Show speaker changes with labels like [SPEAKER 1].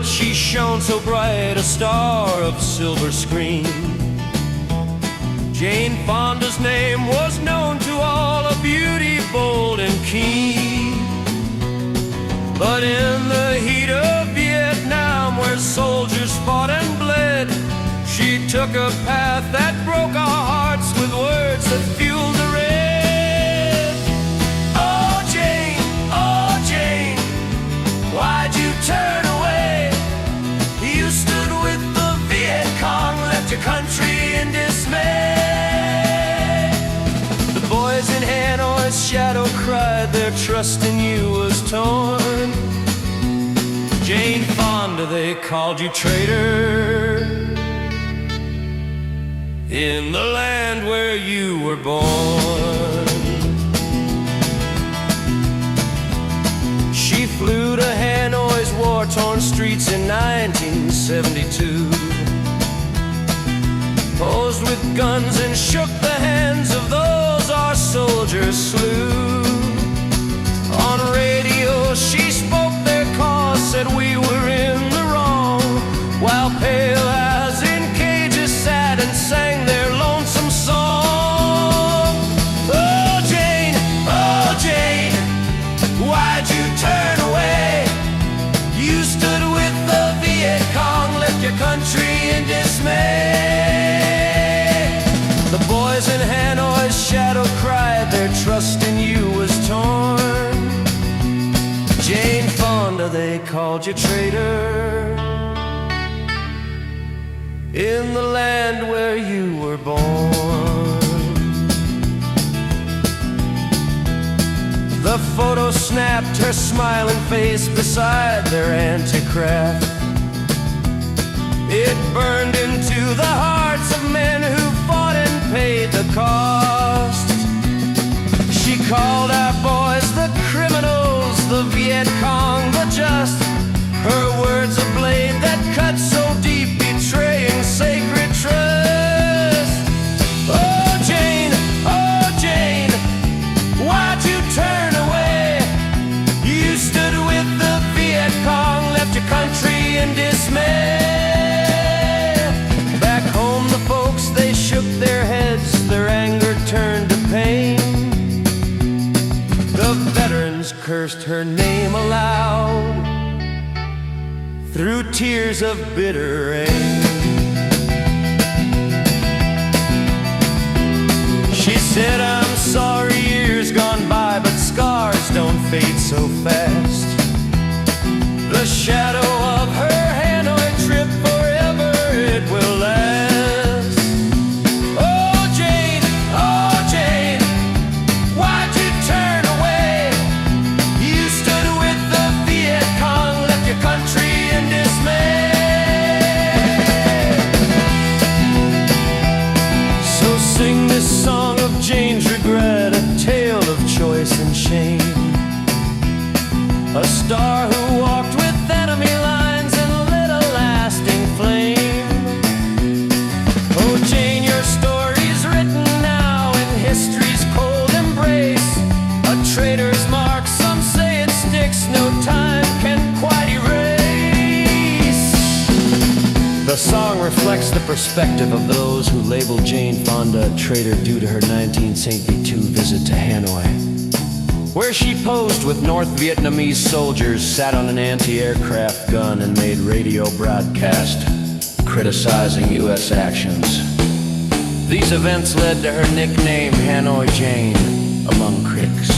[SPEAKER 1] wood she shone so bright, a star of silver screen. Jane Fonda's name was known to all, a beauty bold and keen. But in the heat of Vietnam, where soldiers fought and bled, she took a path that broke our hearts with words that fueled the red. Oh Jane, why'd you turn away? You stood with the Viet Cong, left your country in dismay. The boys in Hanoi's shadow cried, their trust in you was torn. Jane Fonda, they called you traitor, in the land where you were born. She flew to Hanoi's war-torn streets in 1972, posed with guns and shook the hands of those our soldiers slew. On radio she spoke their cause, said we were in the wrong, while pale as in cages sat and sang their lonesome song. Oh Jane, why'd you turn away? You stood with the Viet Cong, left your country in dismay. The boys in Hanoi's shadow cried, their trust in you was torn. Jane Fonda, they called you traitor, in the land where you were born. The photo snapped her smiling face beside their anti-craft. It burned into the hearts of men who fought and paid the cost. She called our boys the criminals, the Viet Cong the just. Her words a blade that cut so deep, betraying sacred trust. Oh Jane, why'd you turn away? You stood with the Viet Cong, left your country in dismay. Back home the folks, they shook their heads, their anger turned to pain. The veterans cursed her name aloud through tears of bitter rain. She said, I'm sorry, years gone by, but scars don't fade so fast. The shadow of her Hanoi trip, forever it will last. Oh Jane, why'd you turn away? You stood with the Viet Cong, left your country in dismay. So sing this song of Jane's regret, a tale of choice and shame. A star who walked with enemy lines and lit a lasting flame. Oh Jane, your story's written now in history's cold embrace. A traitor's mark, some say it sticks, no time can quite erase. The song reflects the perspective of those who labeled Jane Fonda a traitor due to her 1972 visit to Hanoi, where she posed with North Vietnamese soldiers, sat on an anti-aircraft gun, and made radio broadcast criticizing U.S. actions. These events led to her nickname Hanoi Jane among critics.